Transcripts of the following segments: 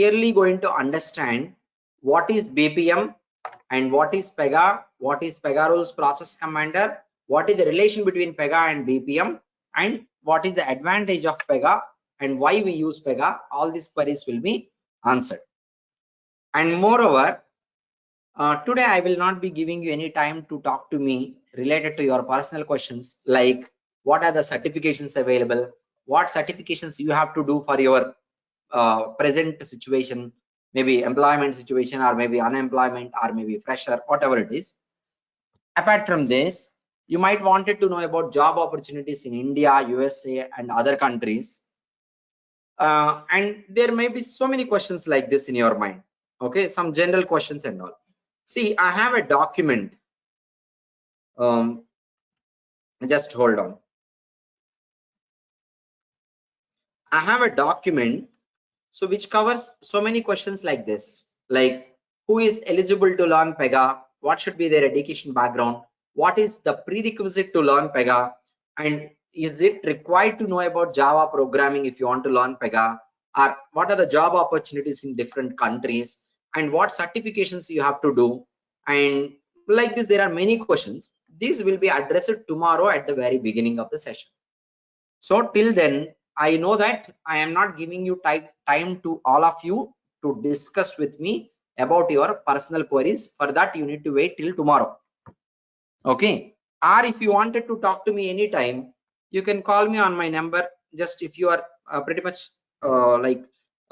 clearly going to understand what is BPM and what is PEGA, what is PEGA rules process commander, what is the relation between PEGA and BPM, and what is the advantage of PEGA and why we use PEGA. All these queries will be answered. And moreover, today I will not be giving you any time to talk to me related to your personal questions like what are the certifications available, what certifications you have to do for your present situation, maybe employment situation or maybe unemployment or maybe fresher, whatever it is. Apart from this, you might wanted to know about job opportunities in India, USA and other countries. And there may be so many questions like this in your mind. Okay, some general questions and all. See, I have a document. Just hold on. I have a document so which covers so many questions like this, like who is eligible to learn PEGA, what should be their education background, what is the prerequisite to learn PEGA, and is it required to know about Java programming if you want to learn PEGA, or what are the job opportunities in different countries, and what certifications you have to do. And like this, there are many questions. These will be addressed tomorrow at the very beginning of the session. So till then, I know that I am not giving you time to all of you to discuss with me about your personal queries. For that, you need to wait till tomorrow. Okay. Or if you wanted to talk to me anytime, you can call me on my number. Just if you are pretty much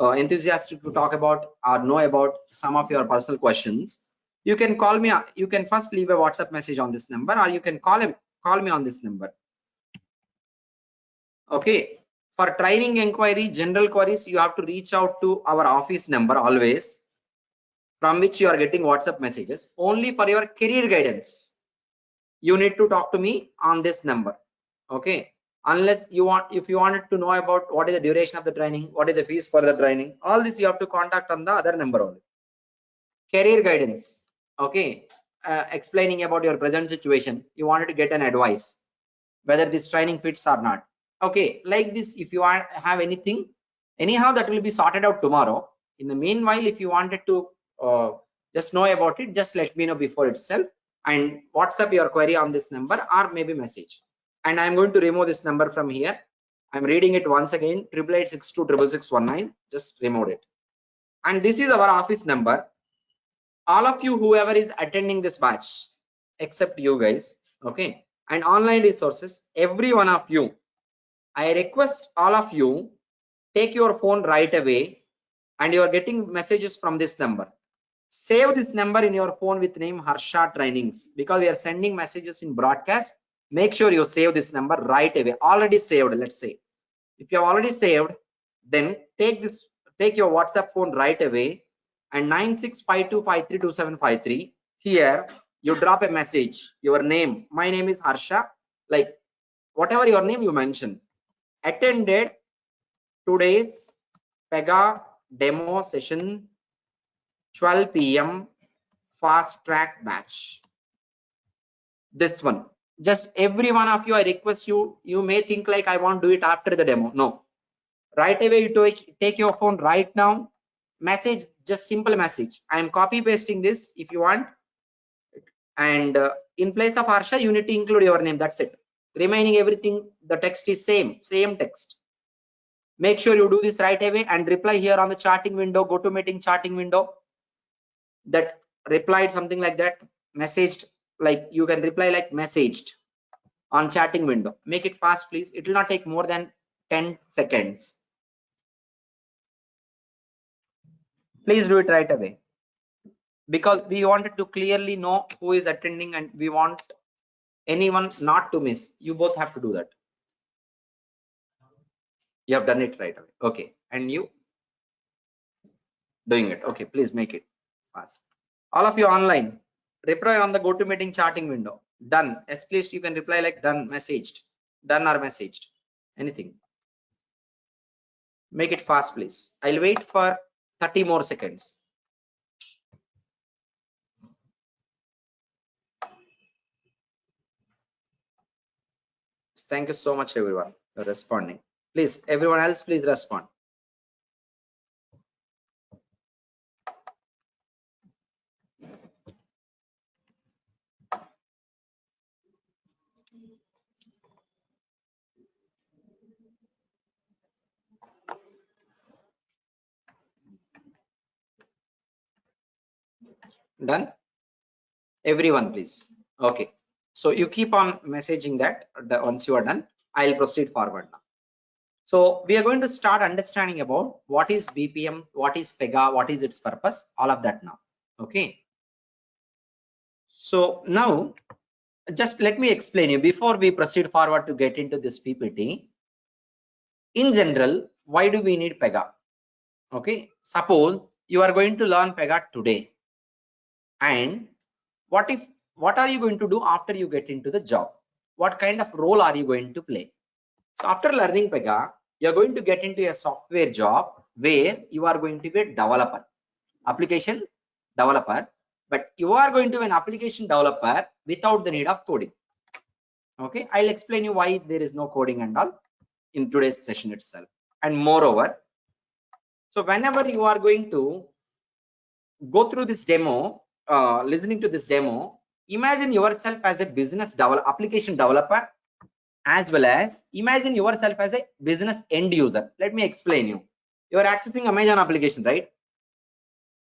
enthusiastic to talk about or know about some of your personal questions, you can call me. You can first leave a WhatsApp message on this number, or you can call me on this number. Okay. For training inquiry, general queries, you have to reach out to our office number always, from which you are getting WhatsApp messages. Only for your career guidance, you need to talk to me on this number. Okay. Unless you want, if you wanted to know about what is the duration of the training, what is the fees for the training, all this you have to contact on the other number only. Career guidance. Okay. Explaining about your present situation, you wanted to get an advice whether this training fits or not. Okay, like this, if you have anything, anyhow, that will be sorted out tomorrow. In the meanwhile, if you wanted to just know about it, just let me know before itself and WhatsApp your query on this number or maybe message. And I'm going to remove this number from here. I'm reading it once again, 8862666619. Just remove it. And this is our office number. All of you, whoever is attending this batch, except you guys, okay, and online resources, every one of you, I request all of you, take your phone right away, and you are getting messages from this number. Save this number in your phone with name Harsha Trainings, because we are sending messages in broadcast. Make sure you save this number right away. Already saved, let's say. If you have already saved, then take your WhatsApp phone right away, and 9652532753. Here you drop a message, your name. My name is Harsha, like whatever your name you mention. Attended today's PEGA demo session 12 p.m. fast track batch. This one, just every one of you, I request you, you may think like I want to do it after the demo. No, right away you take your phone right now, message, just simple message. I am copy pasting this if you want, and in place of Harsha you need to include your name. That's it. Remaining everything, the text is same text. Make sure you do this right away and reply here on the chatting window, GoToMeeting chatting window, that replied something like that, messaged, like you can reply like messaged on chatting window. Make it fast please. It will not take more than 10 seconds. Please do it right away, because we wanted to clearly know who is attending and we want anyone not to miss. You both have to do that. You have done it right away. Okay, and you doing it. Okay, please make it fast. All of you online, reply on the GoToMeeting chatting window. Done. Yes, please, you can reply like done, messaged, done or messaged, anything. Make it fast please. I'll wait for 30 more seconds. Thank you so much everyone for responding. Please, everyone else, please respond. Done? Everyone, please. Okay. So you keep on messaging that once you are done, I'll proceed forward now. So we are going to start understanding about what is BPM, what is PEGA, what is its purpose, all of that now. Okay. So now just let me explain you before we proceed forward to get into this PPT. In general, why do we need PEGA? Okay. Suppose you are going to learn PEGA today, and what are you going to do after you get into the job? What kind of role are you going to play? So after learning PEGA, you're going to get into a software job where you are going to be a developer, application developer, but you are going to be an application developer without the need of coding. Okay, I'll explain you why there is no coding and all in today's session itself. And moreover, so whenever you are going to go through this demo, listening to this demo, imagine yourself as a application developer, as well as imagine yourself as a business end user. Let me explain you. You are accessing Amazon application, right?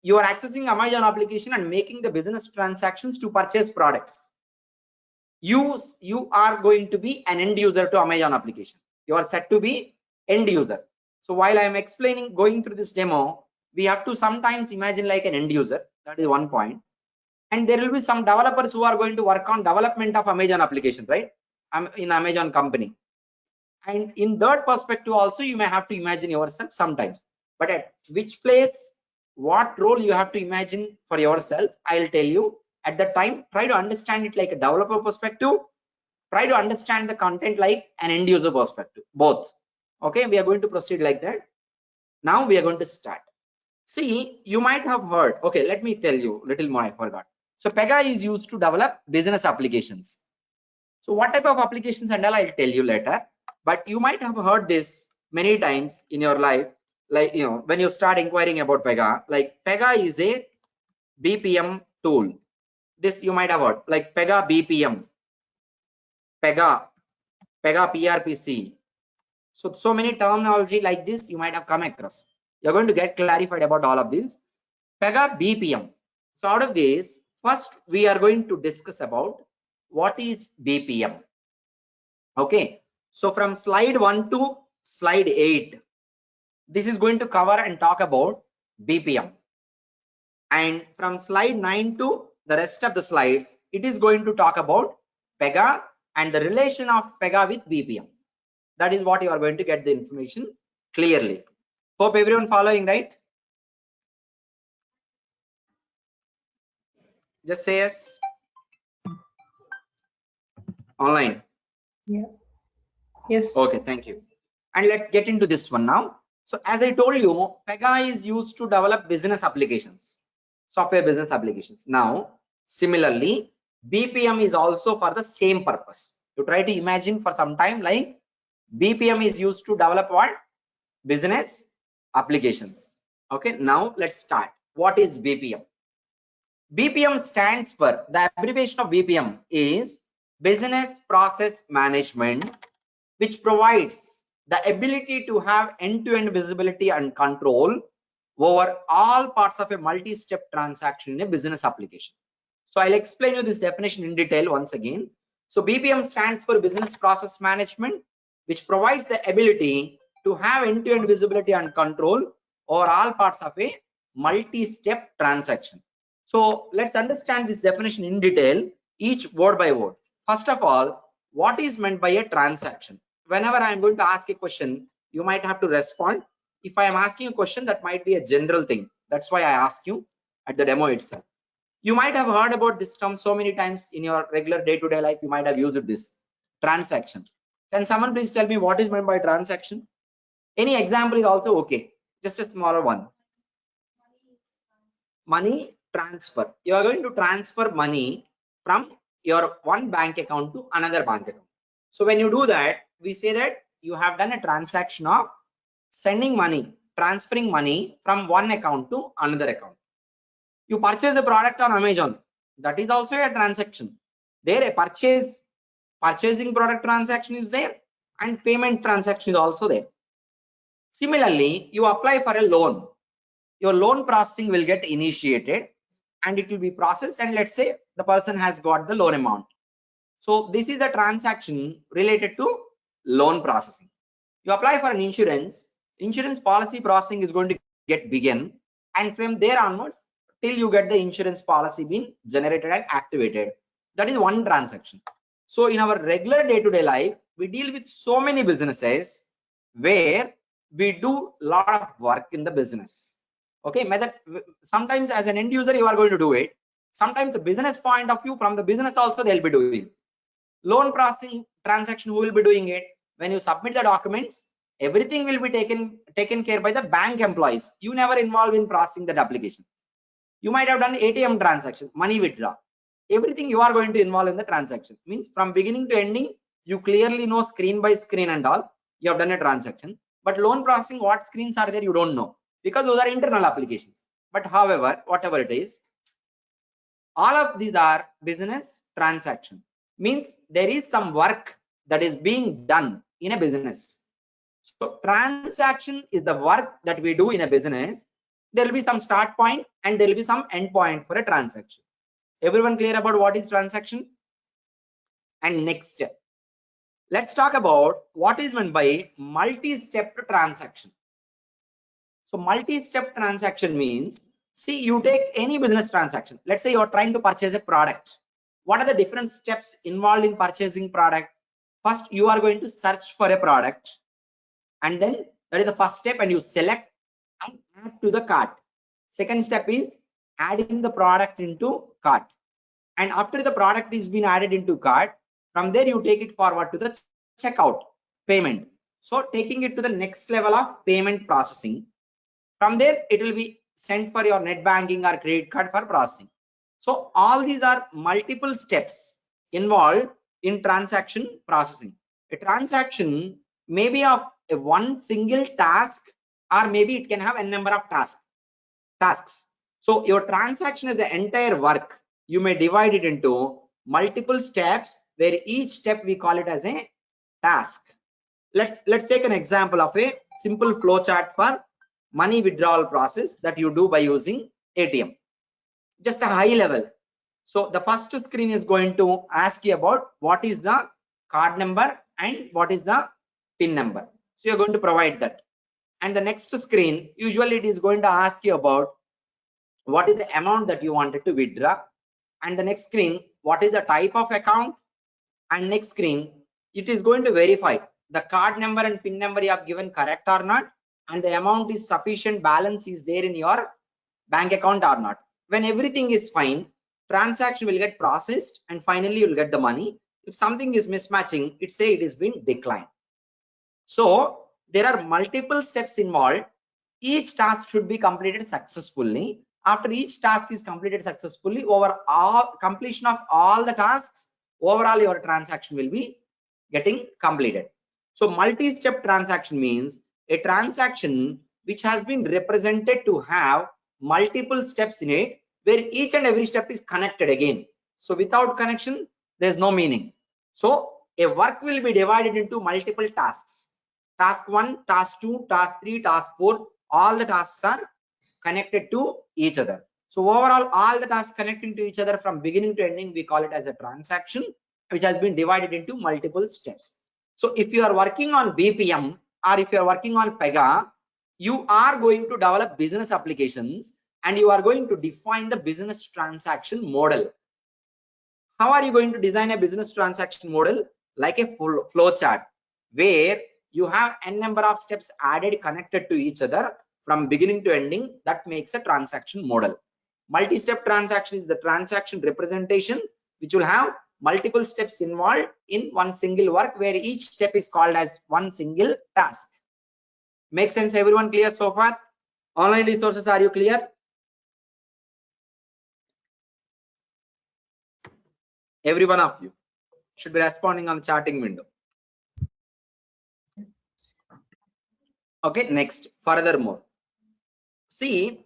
You are accessing Amazon application and making the business transactions to purchase products. You are going to be an end user to Amazon application. You are set to be end user. So while I am explaining, going through this demo, we have to sometimes imagine like an end user. That is one point. And there will be some developers who are going to work on development of Amazon application, right? In Amazon company. And in that perspective also, you may have to imagine yourself sometimes. But at which place, what role you have to imagine for yourself, I'll tell you. At that time, try to understand it like a developer perspective. Try to understand the content like an end user perspective, both. Okay, we are going to proceed like that. Now we are going to start. See, you might have heard. Okay, let me tell you a little more. I forgot. So PEGA is used to develop business applications. So what type of applications and all I'll tell you later. But you might have heard this many times in your life. Like, you know, when you start inquiring about PEGA, like PEGA is a BPM tool. This you might have heard, like PEGA BPM, PEGA PRPC. So many terminology like this you might have come across. You're going to get clarified about all of these. PEGA BPM. So out of this, first we are going to discuss about what is BPM. Okay. So from slide 1 to slide 8, this is going to cover and talk about BPM. And from slide 9 to the rest of the slides, it is going to talk about PEGA and the relation of PEGA with BPM. That is what you are going to get the information clearly. Hope everyone following, right? Just say yes. Online. Yeah. Yes. Okay, thank you. And let's get into this one now. So as I told you, PEGA is used to develop business applications, software business applications. Now, similarly, BPM is also for the same purpose. You try to imagine for some time, like BPM is used to develop what? Business applications. Okay, now let's start. What is BPM? BPM stands for, the abbreviation of BPM is Business Process Management, which provides the ability to have end-to-end visibility and control over all parts of a multi-step transaction in a business application. So I'll explain you this definition in detail once again. So BPM stands for Business Process Management, which provides the ability to have end-to-end visibility and control over all parts of a multi-step transaction. So let's understand this definition in detail, each word by word. First of all, what is meant by a transaction? Whenever I am going to ask a question, you might have to respond. If I am asking a question, that might be a general thing. That's why I ask you at the demo itself. You might have heard about this term so many times in your regular day-to-day life. You might have used this transaction. Can someone please tell me what is meant by transaction? Any example is also okay. Just a smaller one. Money transfer. You are going to transfer money from your one bank account to another bank account. So when you do that, we say that you have done a transaction of sending money, transferring money from one account to another account. You purchase a product on Amazon. That is also a transaction. There a purchasing product transaction is there, and payment transaction is also there. Similarly, you apply for a loan. Your loan processing will get initiated. and it will be processed, and let's say the person has got the loan amount. So this is a transaction related to loan processing. You apply for an insurance policy processing is going to get begin, and from there onwards till you get the insurance policy being generated and activated. That is one transaction. So in our regular day-to-day life, we deal with so many businesses where we do a lot of work in the business. Okay, sometimes as an end user you are going to do it. Sometimes the business point of view, from the business also they'll be doing. Loan processing transaction, who will be doing it? When you submit the documents, everything will be taken care by the bank employees. You never involve in processing that application. You might have done ATM transaction, money withdraw. Everything you are going to involve in the transaction. Means from beginning to ending, you clearly know screen by screen and all. You have done a transaction. But loan processing, what screens are there, you don't know, because those are internal applications. But however, whatever it is, all of these are business transaction. Means there is some work that is being done in a business. So transaction is the work that we do in a business. There will be some start point and there will be some end point for a transaction. Everyone clear about what is transaction? And next, let's talk about what is meant by multi-step transaction. So multi-step transaction means, see, you take any business transaction. Let's say you're trying to purchase a product. What are the different steps involved in purchasing product? First, you are going to search for a product, and then that is the first step, and you select and add to the cart. Second step is adding the product into cart, and after the product is been added into cart, from there you take it forward to the checkout payment. So taking it to the next level of payment processing. From there it will be sent for your net banking or credit card for processing. So all these are multiple steps involved in transaction processing. A transaction may be of a one single task, or maybe it can have a number of tasks. So your transaction is the entire work. You may divide it into multiple steps, where each step we call it as a task. Let's take an example of a simple flow chart for money withdrawal process that you do by using ATM. Just a high level. So the first screen is going to ask you about what is the card number and what is the PIN number. So you're going to provide that. And the next screen, usually it is going to ask you about what is the amount that you wanted to withdraw. And the next screen, what is the type of account. And next screen, it is going to verify the card number and PIN number you have given correct or not, and the amount is sufficient, balance is there in your bank account or not. When everything is fine, transaction will get processed, and finally you will get the money. If something is mismatching, it say it is been declined. So there are multiple steps involved. Each task should be completed successfully. After each task is completed successfully, over all completion of all the tasks, overall your transaction will be getting completed. So multi-step transaction means a transaction which has been represented to have multiple steps in it, where each and every step is connected again. So without connection, there's no meaning. So a work will be divided into multiple tasks. Task 1, task 2, task 3, task 4, all the tasks are connected to each other. So overall, all the tasks connecting to each other from beginning to ending, we call it as a transaction, which has been divided into multiple steps. So if you are working on BPM, or if you are working on PEGA, you are going to develop business applications, and you are going to define the business transaction model. How are you going to design a business transaction model? Like a full flow chart, where you have n number of steps added, connected to each other from beginning to ending. That makes a transaction model. Multi-step transaction is the transaction representation, which will have multiple steps involved in one single work, where each step is called as one single task. Make sense? Everyone clear so far? Online resources, are you clear? Every one of you should be responding on the charting window. Okay, next, furthermore, see,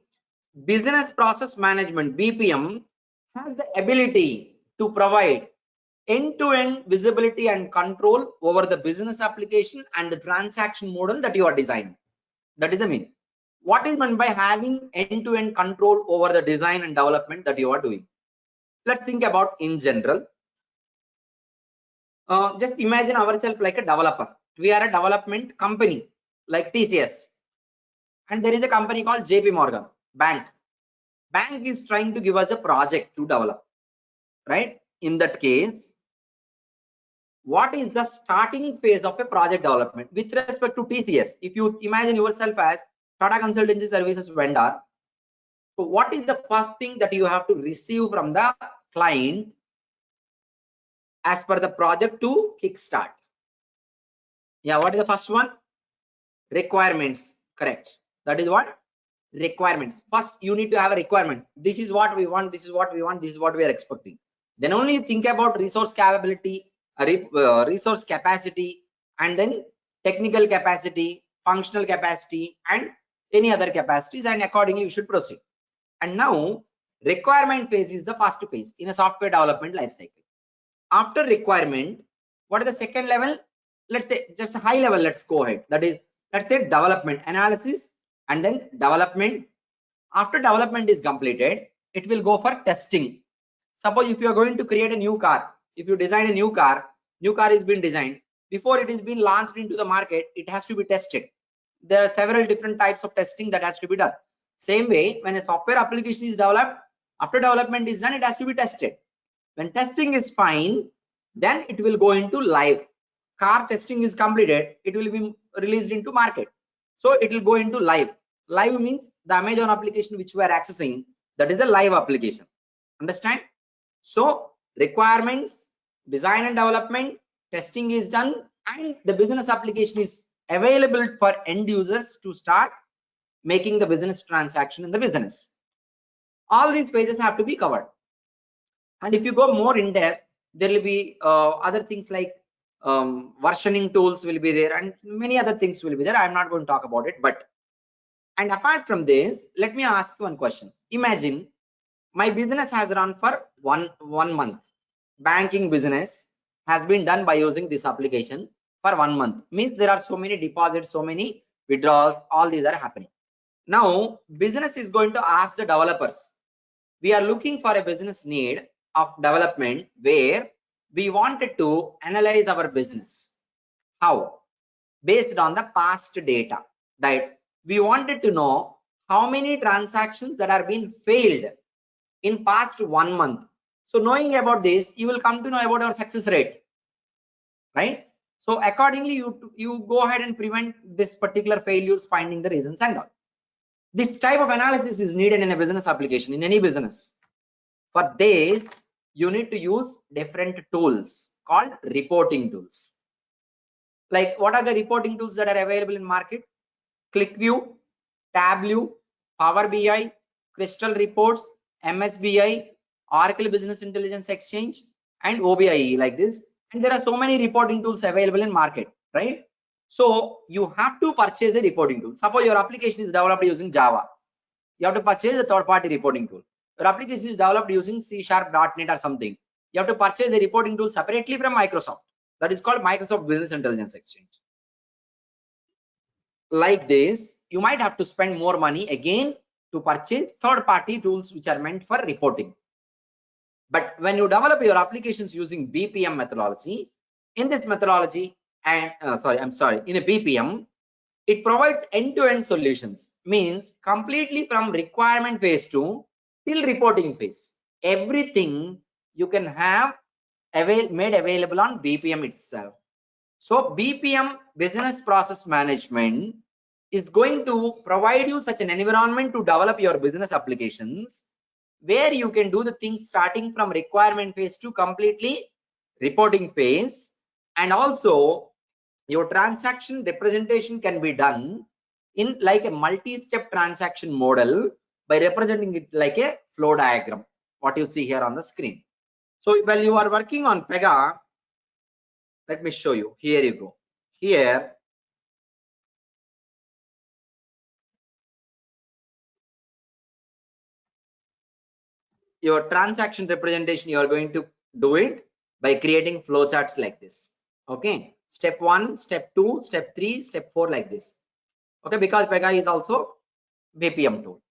business process management, BPM, has the ability to provide end-to-end visibility and control over the business application and the transaction model that you are designing. That is the meaning. What is meant by having end-to-end control over the design and development that you are doing? Let's think about in general. Just imagine ourselves like a developer. We are a development company like TCS, and there is a company called JP Morgan Bank. Bank is trying to give us a project to develop, right? In that case, what is the starting phase of a project development with respect to TCS? If you imagine yourself as Tata Consultancy Services vendor, so what is the first thing that you have to receive from the client as per the project to kickstart? Yeah, what is the first one? Requirements. Correct. That is what? Requirements. First, you need to have a requirement. This is what we want. This is what we want. This is what we are expecting. Then only you think about resource capability, resource capacity, and then technical capacity, functional capacity, and any other capacities, and accordingly you should proceed. And now requirement phase is the first phase in a software development life cycle. After requirement, what is the second level? Let's say just a high level. Let's go ahead. That is, let's say development analysis, and then development. After development is completed, it will go for testing. Suppose if you are going to create a new car, if you design a new car is being designed. Before it is being launched into the market, it has to be tested. There are several different types of testing that has to be done. Same way, when a software application is developed, after development is done, it has to be tested. When testing is fine, then it will go into live. Car testing is completed, it will be released into market. So it will go into live. Live means the Amazon application which we are accessing, that is a live application. Understand? So requirements, design and development, testing is done, and the business application is available for end users to start making the business transaction in the business. All these phases have to be covered. And if you go more in depth, there will be other things like versioning tools will be there, and many other things will be there. I'm not going to talk about it. But and apart from this, let me ask you one question. Imagine my business has run for one month. Banking business has been done by using this application for 1 month. Means there are so many deposits, so many withdrawals, all these are happening. Now business is going to ask the developers, we are looking for a business need of development where we wanted to analyze our business. How? Based on the past data, that we wanted to know how many transactions that are being failed in past 1 month. So knowing about this, you will come to know about our success rate, right? So accordingly, you go ahead and prevent this particular failures, finding the reasons and all. This type of analysis is needed in a business application, in any business. For this, you need to use different tools called reporting tools. Like, what are the reporting tools that are available in market? ClickView, Tableau, Power BI, Crystal Reports, MSBI, Oracle Business Intelligence Exchange, and OBIE, like this. And there are so many reporting tools available in market, right? So you have to purchase a reporting tool. Suppose your application is developed using Java, you have to purchase a third-party reporting tool. Your application is developed using C#, .NET or something, you have to purchase a reporting tool separately from Microsoft. That is called Microsoft Business Intelligence Exchange. Like this, you might have to spend more money again to purchase third-party tools which are meant for reporting. But when you develop your applications using BPM methodology, in this methodology, and in a BPM, it provides end-to-end solutions. Means completely from requirement phase to till reporting phase. Everything you can have made available on BPM itself. So BPM, business process management, is going to provide you such an environment to develop your business applications where you can do the things starting from requirement phase to completely reporting phase. And also your transaction representation can be done in like a multi-step transaction model by representing it like a flow diagram, what you see here on the screen. So while you are working on PEGA, let me show you. Here you go. Here your transaction representation, you are going to do it by creating flowcharts like this. Okay, step 1, step 2, step 3, step 4, like this. Okay, because PEGA is also BPM tool.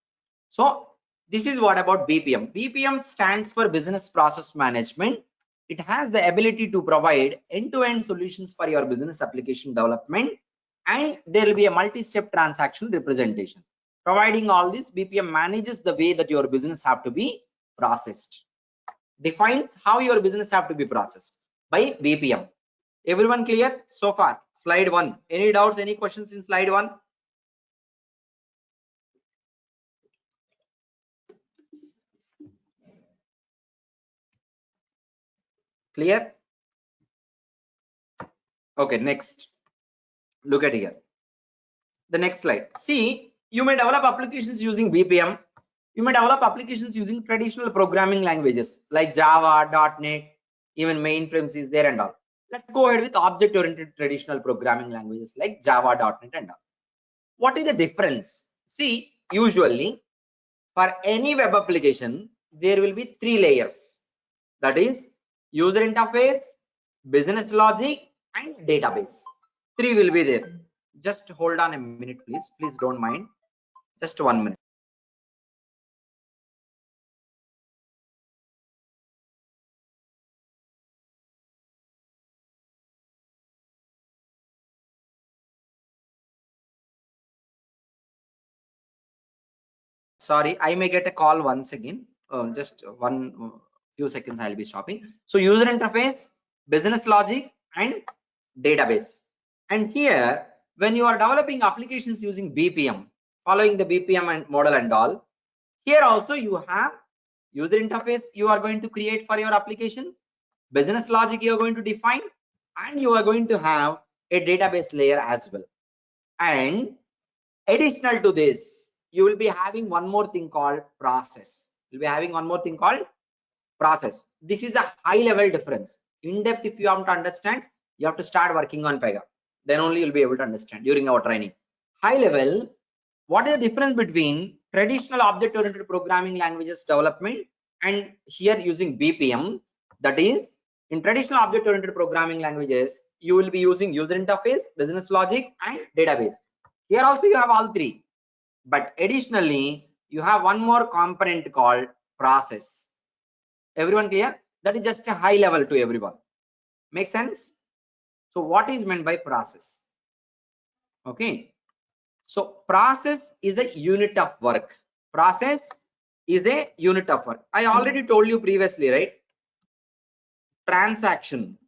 So this is what about BPM. BPM stands for Business Process Management. It has the ability to provide end-to-end solutions for your business application development, and there will be a multi-step transaction representation. Providing all this, BPM manages the way that your business have to be processed. Defines how your business have to be processed by BPM. Everyone clear so far? Slide 1. Any doubts, any questions in slide 1? Clear? Okay, next. Look at here. The next slide. See, you may develop applications using BPM. You may develop applications using traditional programming languages like Java, .NET, even mainframes is there and all. Let's go ahead with object-oriented traditional programming languages like Java, .NET and all. What is the difference? See, usually for any web application, there will be 3 layers. That is user interface, business logic and database. 3 will be there. Just hold on a minute, please. Please don't mind. Just 1 minute. Sorry, I may get a call once again. Just one few seconds, I'll be stopping. So user interface, business logic and database. And here, when you are developing applications using BPM, following the BPM and model and all, here also you have user interface you are going to create for your application, business logic you are going to define, and you are going to have a database layer as well. And additional to this, you will be having one more thing called process. You'll be having one more thing called process. This is a high level difference. In depth, if you want to understand, you have to start working on PEGA. Then only you'll be able to understand during our training. High level, what is the difference between traditional object-oriented programming languages development and here using BPM? That is, in traditional object-oriented programming languages, you will be using user interface, business logic, and database. Here also you have all 3, but additionally you have one more component called process. Everyone clear? That is just a high level to everyone. Make sense? So what is meant by process? Okay. So process is a unit of work. Process is a unit of work. I already told you previously, right? Transaction,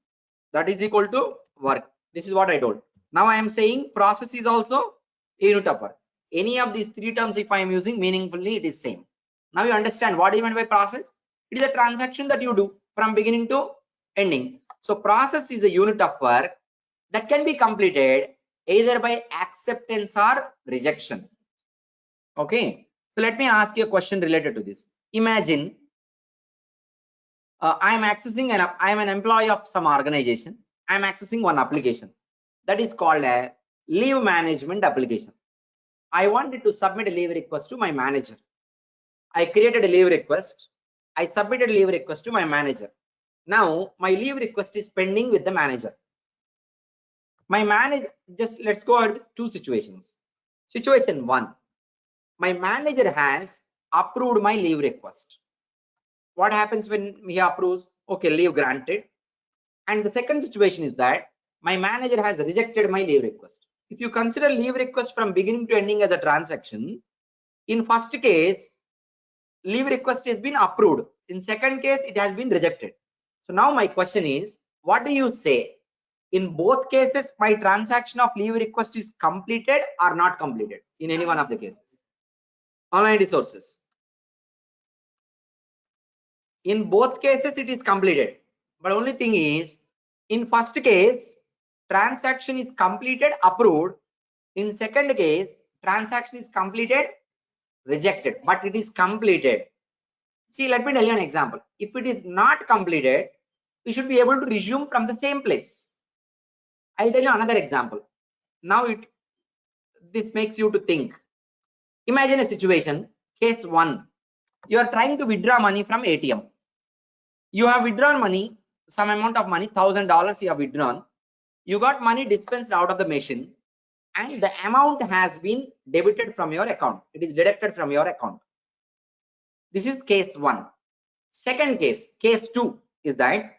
that is equal to work. This is what I told. Now I am saying process is also a unit of work. Any of these 3 terms, if I am using meaningfully, it is same. Now you understand what is meant by process. It is a transaction that you do from beginning to ending. So process is a unit of work that can be completed either by acceptance or rejection. Okay, so let me ask you a question related to this. Imagine I am an employee of some organization. I am accessing one application that is called a leave management application. I wanted to submit a leave request to my manager. I created a leave request. I submitted a leave request to my manager. Now my leave request is pending with the manager. My manager, just let's go ahead with 2 situations. Situation 1, my manager has approved my leave request. What happens when he approves? Okay, leave granted. And the second situation is that my manager has rejected my leave request. If you consider leave request from beginning to ending as a transaction, in first case, leave request has been approved. In second case, it has been rejected. So now my question is, what do you say? In both cases, my transaction of leave request is completed or not completed in any one of the cases? Online resources. In both cases, it is completed. But only thing is, in first case, transaction is completed, approved. In second case, transaction is completed, rejected, but it is completed. See, let me tell you an example. If it is not completed, we should be able to resume from the same place. I'll tell you another example. Now this makes you to think. Imagine a situation, case 1. You are trying to withdraw money from ATM. You have withdrawn money, some amount of money, $1,000 you have withdrawn. You got money dispensed out of the machine, and the amount has been debited from your account. It is deducted from your account. This is case 1. Second case, case 2 is that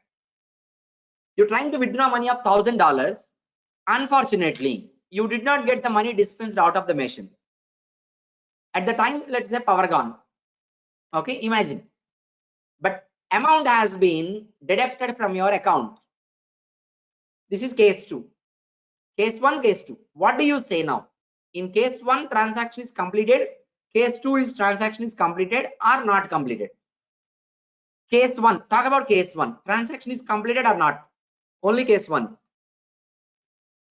you're trying to withdraw money of $1,000. Unfortunately, you did not get the money dispensed out of the machine. At the time, let's say power gone. Okay, imagine. But amount has been deducted from your account. This is case 2. Case 1, case 2. What do you say now? In case 1, transaction is completed. Case 2 is transaction is completed or not completed. Case 1, talk about case 1. Transaction is completed or not? Only case 1.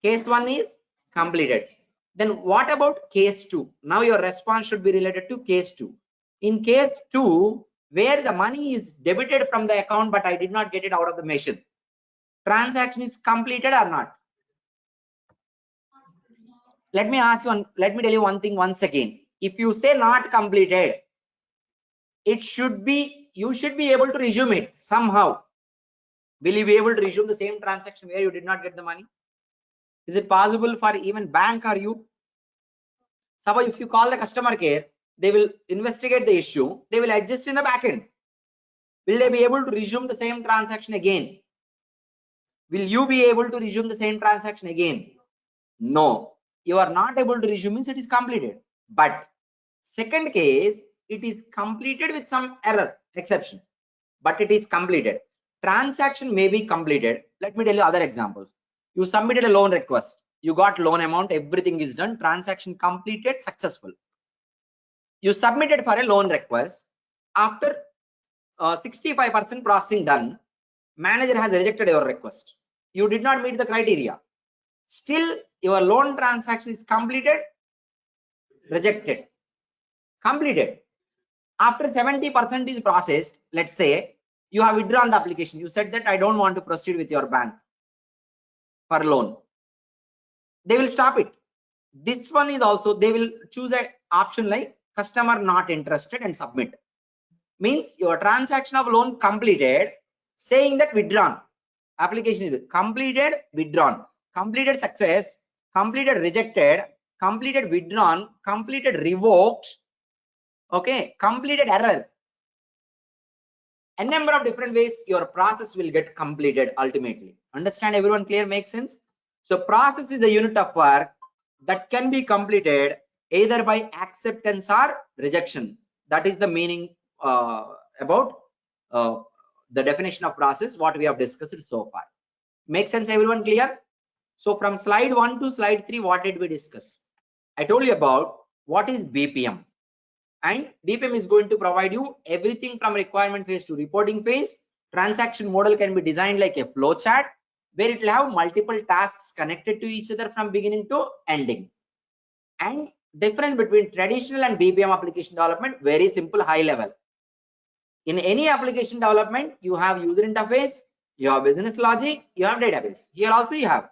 Case 1 is completed. Then what about case 2? Now your response should be related to case 2. In case 2, where the money is debited from the account, but I did not get it out of the machine. Transaction is completed or not? Let me tell you one thing once again. If you say not completed, you should be able to resume it somehow. Will you be able to resume the same transaction where you did not get the money? Is it possible for even bank or you? Suppose if you call the customer care, they will investigate the issue. They will adjust in the back end. Will they be able to resume the same transaction again? Will you be able to resume the same transaction again? No. You are not able to resume means it is completed. But second case, it is completed with some error, exception. But it is completed. Transaction may be completed. Let me tell you other examples. You submitted a loan request. You got loan amount. Everything is done. Transaction completed, successful. You submitted for a loan request. After 65% processing done, manager has rejected your request. You did not meet the criteria. Still, your loan transaction is completed, rejected, completed. After 70% is processed, let's say you have withdrawn the application. You said that I don't want to proceed with your bank for loan. They will stop it. This one is also, they will choose an option like customer not interested and submit. Means your transaction of loan completed, saying that withdrawn. Application is completed, withdrawn, completed success, completed rejected, completed withdrawn, completed revoked, okay, completed error. A number of different ways your process will get completed ultimately. Understand everyone? Clear? Makes sense? So process is a unit of work that can be completed either by acceptance or rejection. That is the meaning about the definition of process, what we have discussed so far. Make sense everyone? Clear? So from slide 1 to slide 3, what did we discuss? I told you about what is BPM, and BPM is going to provide you everything from requirement phase to reporting phase. Transaction model can be designed like a flow chart where it will have multiple tasks connected to each other from beginning to ending. And difference between traditional and BPM application development, very simple, high level. In any application development, you have user interface, you have business logic, you have database. Here also you have.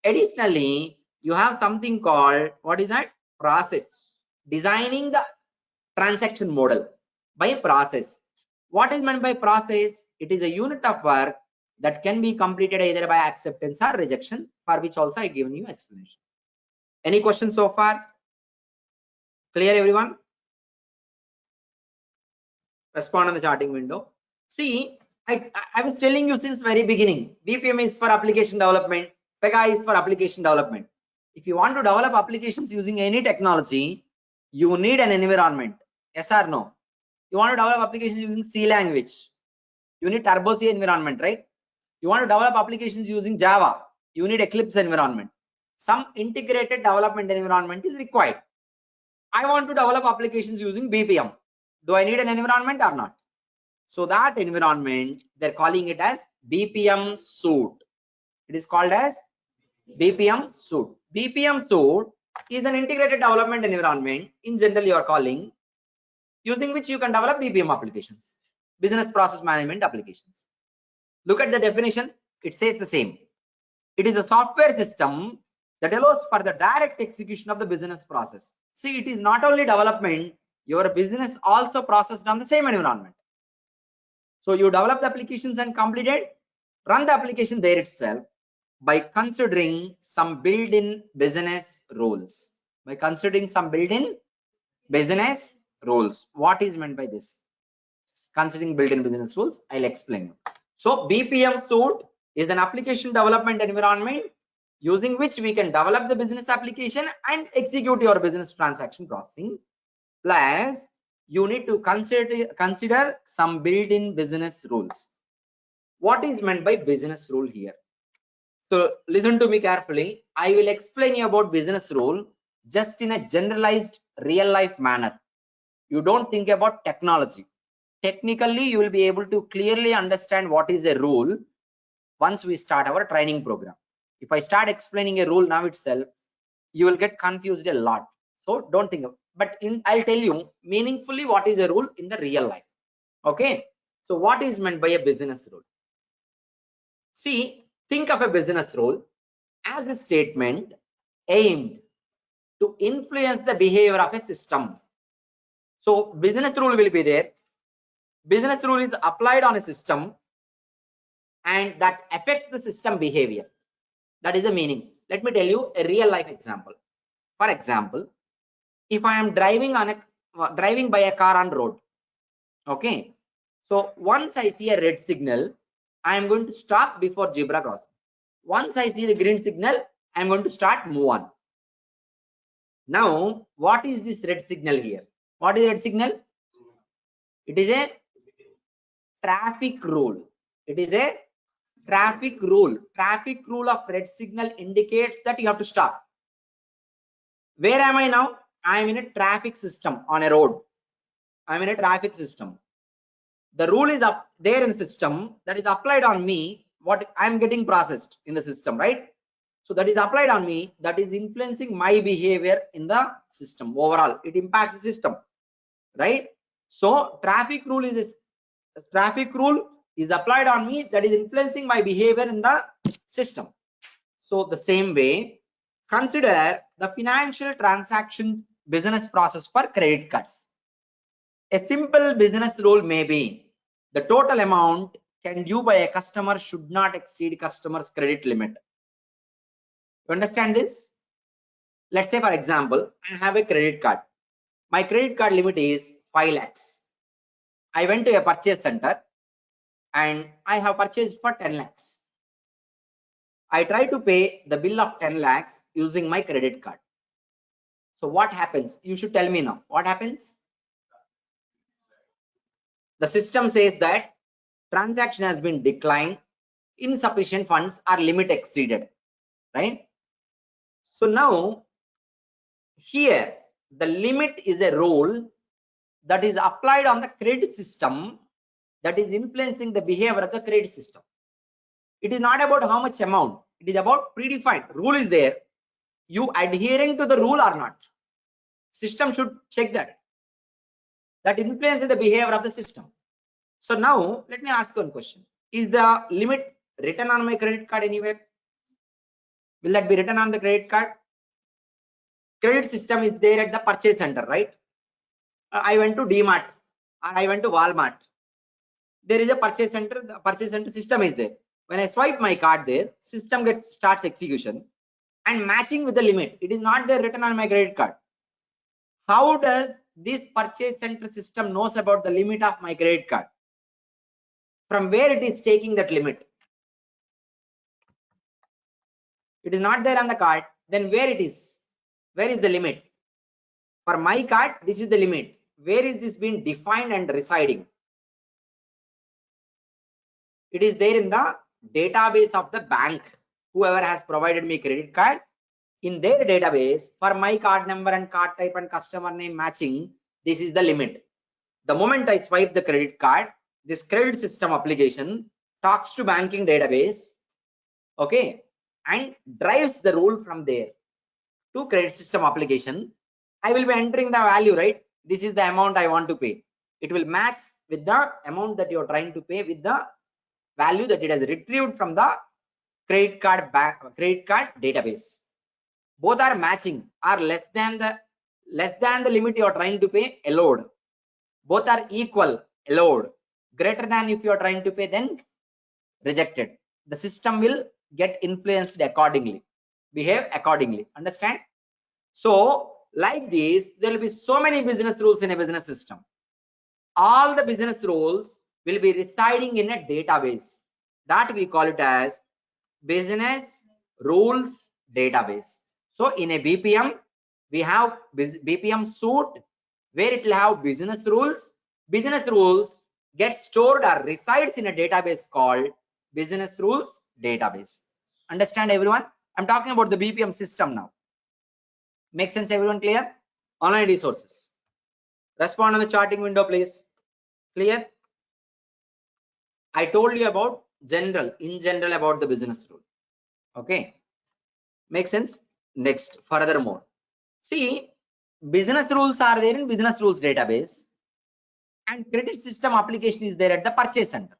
Additionally, you have something called, what is that? Process. Designing the transaction model by process. What is meant by process? It is a unit of work that can be completed either by acceptance or rejection, for which also I given you explanation. Any questions so far? Clear everyone? Respond on the charting window. See, I was telling you since very beginning, BPM is for application development, PEGA is for application development. If you want to develop applications using any technology, you need an environment. Yes or no? You want to develop applications using C language, you need Turbo C environment, right? You want to develop applications using Java, you need Eclipse environment. Some integrated development environment is required. I want to develop applications using BPM. Do I need an environment or not? So that environment, they're calling it as BPM suite. It is called as BPM suite. BPM suite is an integrated development environment. In general, you are calling, using which you can develop BPM applications, business process management applications. Look at the definition. It says the same. It is a software system that allows for the direct execution of the business process. See, it is not only development, your business also processed on the same environment. So you develop the applications and complete it, run the application there itself. by considering some built-in business rules. By considering some built-in business rules. What is meant by this? Considering built-in business rules, I'll explain. So BPM suite is an application development environment using which we can develop the business application and execute your business transaction processing. Plus, you need to consider some built-in business rules. What is meant by business rule here? So listen to me carefully. I will explain you about business rule just in a generalized real life manner. You don't think about technology. Technically, you will be able to clearly understand what is a rule once we start our training program. If I start explaining a rule now itself, you will get confused a lot. So don't think of, but I'll tell you meaningfully what is a rule in the real life. Okay. So what is meant by a business rule? See, think of a business rule as a statement aimed to influence the behavior of a system. So business rule will be there. Business rule is applied on a system and that affects the system behavior. That is the meaning. Let me tell you a real life example. For example, if I am driving by a car on road, okay, so once I see a red signal, I am going to stop before zebra crossing. Once I see the green signal, I am going to start move on. Now, what is this red signal here? What is red signal? It is a traffic rule. It is a traffic rule. Traffic rule of red signal indicates that you have to stop. Where am I now? I am in a traffic system on a road. I am in a traffic system. The rule is up there in the system that is applied on me. What I am getting processed in the system, right? So that is applied on me, that is influencing my behavior in the system overall. It impacts the system, right? So traffic rule is applied on me, that is influencing my behavior in the system. So the same way, consider the financial transaction business process for credit cards. A simple business rule may be the total amount can due by a customer should not exceed customer's credit limit. You understand this? Let's say, for example, I have a credit card. My credit card limit is 5 lakhs. I went to a purchase center and I have purchased for 10 lakhs. I try to pay the bill of 10 lakhs using my credit card. So what happens? You should tell me now. What happens? The system says that transaction has been declined, insufficient funds or limit exceeded, right? So now here the limit is a rule that is applied on the credit system that is influencing the behavior of the credit system. It is not about how much amount, it is about predefined. Rule is there, you adhering to the rule or not. System should check that. That influences the behavior of the system. So now let me ask you one question. Is the limit written on my credit card anywhere? Will that be written on the credit card? Credit system is there at the purchase center, right? I went to DMart or I went to Walmart. There is a purchase center. The purchase center system is there. When I swipe my card there, system starts execution and matching with the limit. It is not there written on my credit card. How does this purchase center system knows about the limit of my credit card? From where it is taking that limit? It is not there on the card. Then where it is? Where is the limit? For my card, this is the limit. Where is this being defined and residing? It is there in the database of the bank. Whoever has provided me credit card, in their database, for my card number and card type and customer name matching, this is the limit. The moment I swipe the credit card, this credit system application talks to banking database, okay, and drives the rule from there to credit system application. I will be entering the value, right? This is the amount I want to pay. It will match with the amount that you're trying to pay with the value that it has retrieved from the credit card database. Both are matching, are less than the limit you are trying to pay, allowed. Both are equal, allowed. Greater than if you are trying to pay, then rejected. The system will get influenced accordingly, behave accordingly. Understand? So like this, there will be so many business rules in a business system. All the business rules will be residing in a database that we call it as business rules database. So in a BPM, we have BPM suite where it will have business rules. Business rules get stored or resides in a database called business rules database. Understand everyone? I'm talking about the BPM system now. Make sense everyone? Clear? Online resources. Respond on the charting window please. Clear? I told you about in general about the business rule. Okay. Make sense? Next, furthermore, see, business rules are there in business rules database and credit system application is there at the purchase center.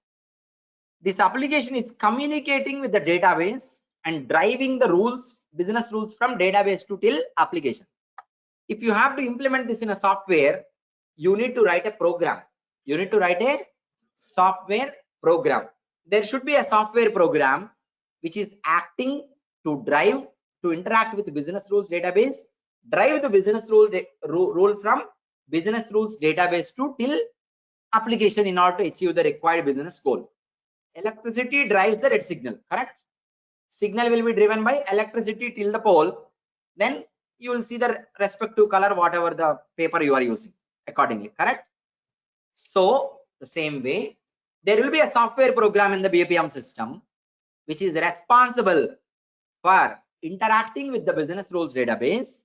This application is communicating with the database and driving the rules, business rules from database to till application. If you have to implement this in a software, you need to write a program. You need to write a software program. There should be a software program which is acting to drive, to interact with the business rules database, drive the business rule from business rules database to till application in order to achieve the required business goal. Electricity drives the red signal, correct? Signal will be driven by electricity till the pole. Then you will see the respective color, whatever the paper you are using accordingly, correct? So the same way, there will be a software program in the BPM system which is responsible for interacting with the business rules database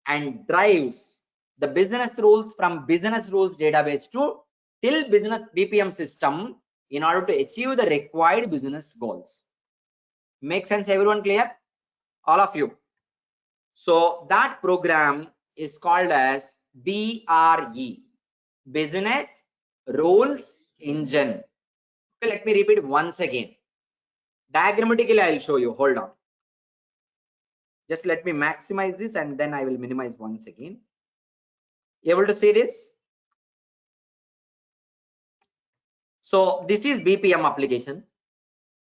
and drives the business rules from business rules database to till business BPM system in order to achieve the required business goals. Make sense everyone? Clear? All of you. So that program is called as BRE, business rules engine. Okay, let me repeat once again. Diagrammatically I'll show you. Hold on. Just let me maximize this and then I will minimize once again. You able to see this? So this is BPM application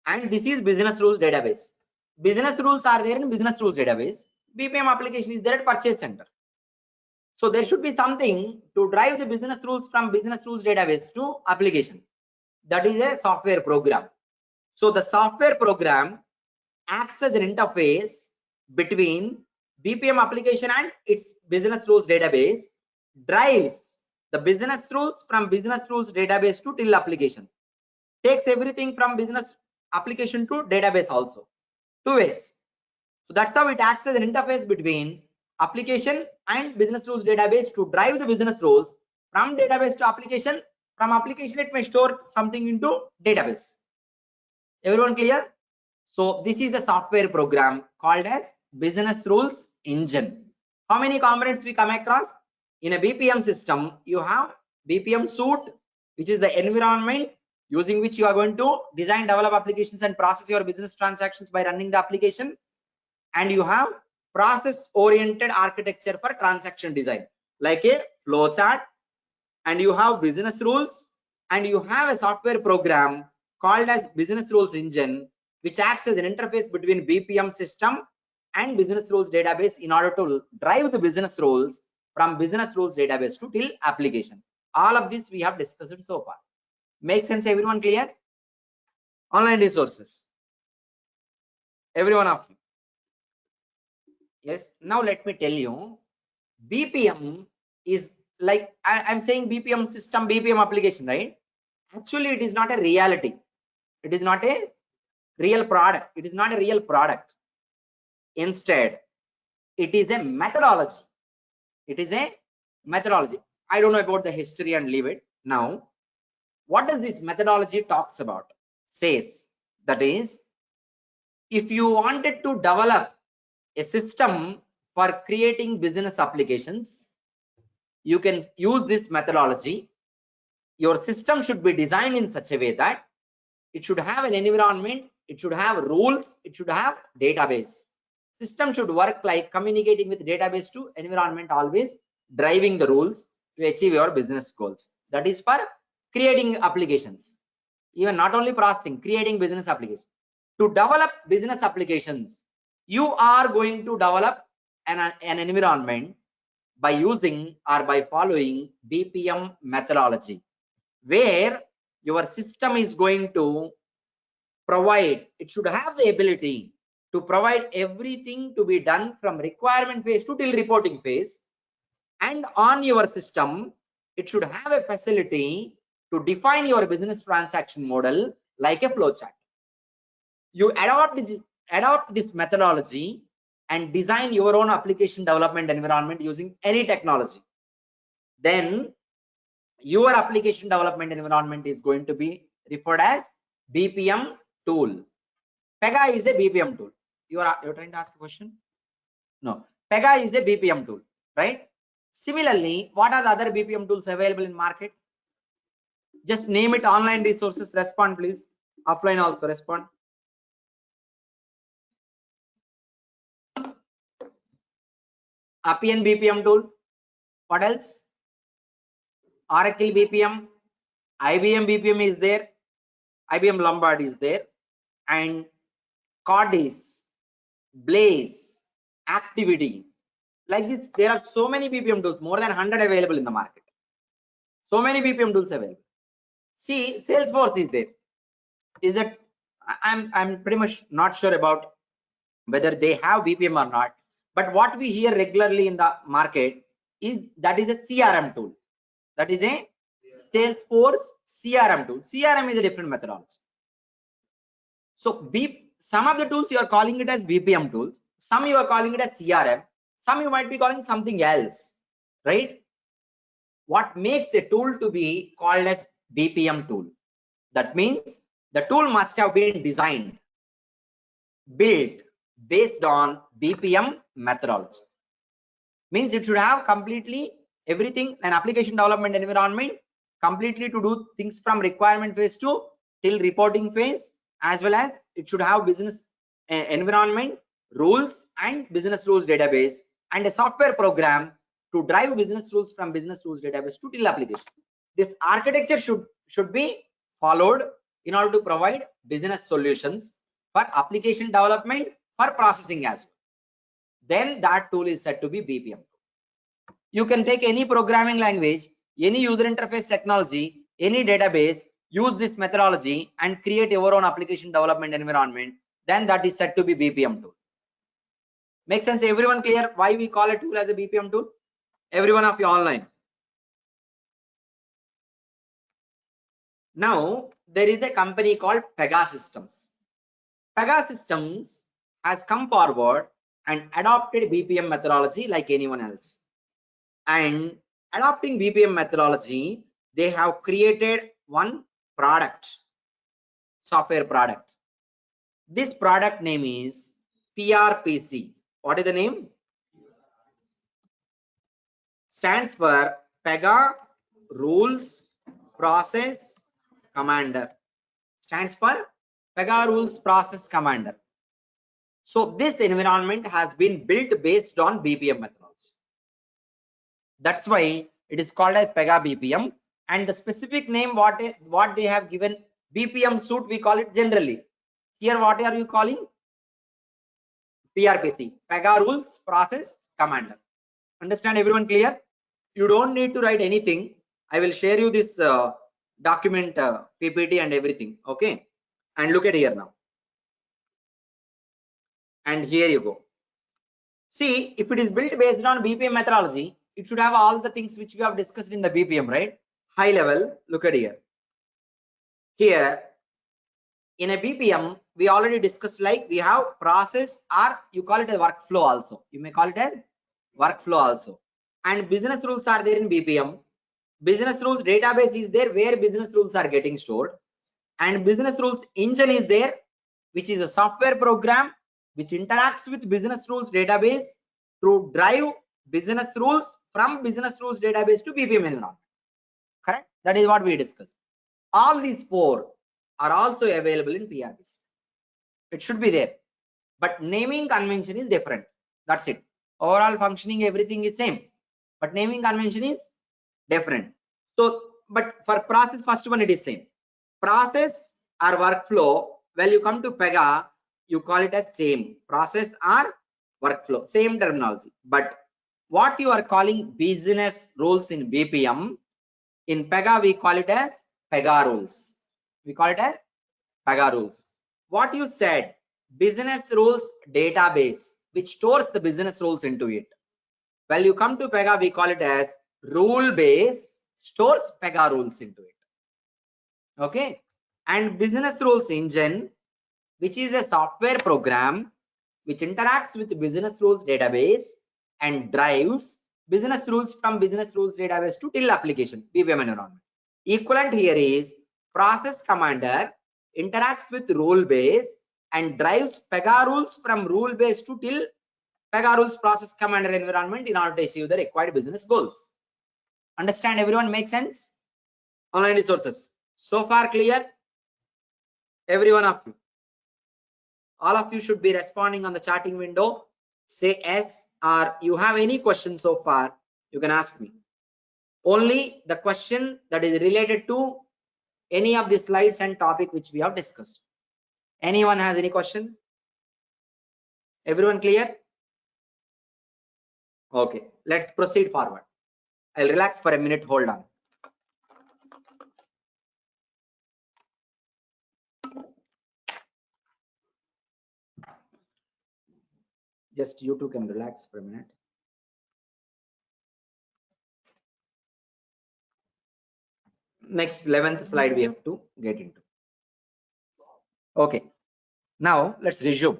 and this is business rules database. Business rules are there in business rules database. BPM application is there at purchase center. So there should be something to drive the business rules from business rules database to application. That is a software program. So the software program acts as an interface between BPM application and its business rules database, drives the business rules from business rules database to till application, takes everything from business application to database also. Two ways. So that's how it acts as an interface between application and business rules database to drive the business rules from database to application. From application it may store something into database. Everyone clear? So this is a software program called as business rules engine. How many components we come across? In a BPM system, you have BPM suite, which is the environment using which you are going to design, develop applications and process your business transactions by running the application. And you have process oriented architecture for transaction design, like a flow chart. And you have business rules and you have a software program called as business rules engine, which acts as an interface between BPM system and business rules database in order to drive the business rules from business rules database to till application. All of this we have discussed so far. Make sense everyone? Clear? Online resources. Everyone of you. Yes. Now let me tell you, BPM is like I'm saying BPM system, BPM application, right? Actually, it is not a reality. It is not a real product. It is not a real product. Instead, it is a methodology. It is a methodology. I don't know about the history and leave it. Now, what does this methodology talks about? Says that is, if you wanted to develop a system for creating business applications, you can use this methodology. Your system should be designed in such a way that it should have an environment, it should have rules, it should have database. System should work like communicating with database to environment, always driving the rules to achieve your business goals. That is for creating applications. Even not only processing, creating business applications. To develop business applications, you are going to develop an environment by using or by following BPM methodology, where your system is going to provide, it should have the ability to provide everything to be done from requirement phase to till reporting phase. And on your system, it should have a facility to define your business transaction model like a flowchart. You adopt this methodology and design your own application development environment using any technology. Then your application development environment is going to be referred as BPM tool. PEGA is a BPM tool. You're trying to ask a question? No. PEGA is a BPM tool, right? Similarly, what are the other BPM tools available in market? Just name it. Online resources. Respond, please. Offline also respond. Appian BPM tool. What else? Oracle BPM. IBM BPM is there. IBM Lombard is there. And Cordis, Blaze, Activity. Like this, there are so many BPM tools, more than 100 available in the market. So many BPM tools available. See, Salesforce is there. Is that I'm pretty much not sure about whether they have BPM or not. But what we hear regularly in the market is that is a CRM tool. That is a Salesforce CRM tool. CRM is a different methodology. So some of the tools you are calling it as BPM tools. Some you are calling it as CRM. Some you might be calling something else, right? What makes a tool to be called as BPM tool? That means the tool must have been designed, built based on BPM methodology. Means it should have completely everything, an application development environment, completely to do things from requirement phase to till reporting phase, as well as it should have business environment, rules and business rules database, and a software program to drive business rules from business rules database to till application. This architecture should be followed in order to provide business solutions for application development, for processing as well. Then that tool is said to be BPM. You can take any programming language, any user interface technology, any database, use this methodology and create your own application development environment. Then that is said to be BPM tool. Make sense? Everyone clear why we call a tool as a BPM tool? Everyone of you online. Now there is a company called PEGA Systems. PEGA Systems has come forward and adopted BPM methodology like anyone else. And adopting BPM methodology, they have created one product, software product. This product name is PRPC. What is the name? Stands for PEGA Rules Process Commander. Stands for PEGA Rules Process Commander. So this environment has been built based on BPM methodology. That's why it is called as PEGA BPM. And the specific name what they have given, BPM suite, we call it generally. Here what are you calling? PRPC, PEGA Rules Process Commander. Understand everyone clear? You don't need to write anything. I will share you this document, PPT and everything. Okay. And look at here now. And here you go. See, if it is built based on BPM methodology, it should have all the things which we have discussed in the BPM, right? High level, look at here. Here, in a BPM, we already discussed, like we have process, or you call it a workflow also. You may call it a workflow also. And business rules are there in BPM. Business rules database is there where business rules are getting stored. And business rules engine is there, which is a software program which interacts with business rules database to drive business rules from business rules database to BPM environment. Correct? That is what we discussed. All these four are also available in PRPC. It should be there, but naming convention is different. That's it. Overall functioning, everything is same, but naming convention is different. So, but for process, first one it is same. Process or workflow, When you come to PEGA, you call it as same process or workflow, same terminology. But what you are calling business rules in BPM, in PEGA we call it as PEGA rules. We call it as PEGA rules. What you said, business rules database, which stores the business rules into it. Well, you come to PEGA, we call it as rule base, stores PEGA rules into it. Okay. And business rules engine, which is a software program which interacts with the business rules database and drives business rules from business rules database to till application BPM environment. Equivalent here is process commander interacts with rule base and drives PEGA rules from rule base to till PEGA rules process commander environment in order to achieve the required business goals. Understand everyone? Make sense? Online resources. So far clear? Every one of you. All of you should be responding on the chatting window. Say yes, or you have any questions so far, you can ask me. Only the question that is related to any of the slides and topic which we have discussed. Anyone has any question? Everyone clear? Okay, let's proceed forward. I'll relax for a minute. Hold on. Just you two can relax for a minute. Next 11th slide we have to get into. Okay, now let's resume.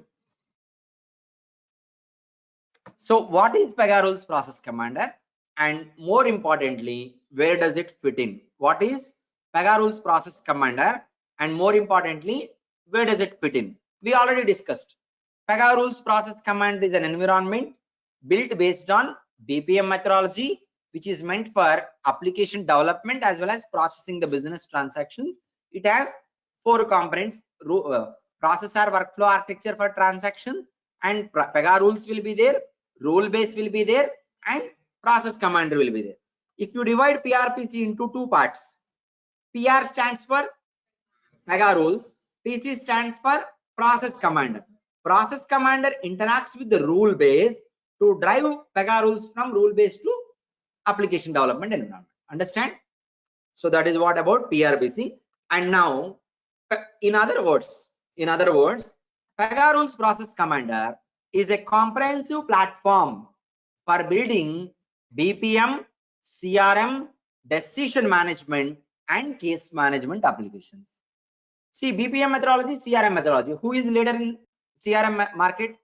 So what is PEGA rules process commander, and more importantly, where does it fit in? What is PEGA rules process commander, and more importantly, where does it fit in? We already discussed. PEGA rules process command is an environment built based on BPM methodology, which is meant for application development as well as processing the business transactions. It has 4 components: processor workflow architecture for transaction, and PEGA rules will be there, rule base will be there, and process commander will be there. If you divide PRPC into 2 parts, PR stands for PEGA rules, PC stands for process commander. Process commander interacts with the rule base to drive PEGA rules from rule base to application development environment. Understand? So that is what about PRBC. And now, in other words, PEGA rules process commander is a comprehensive platform for building BPM, CRM, decision management, and case management applications. See, BPM methodology, CRM methodology. Who is leader in CRM market?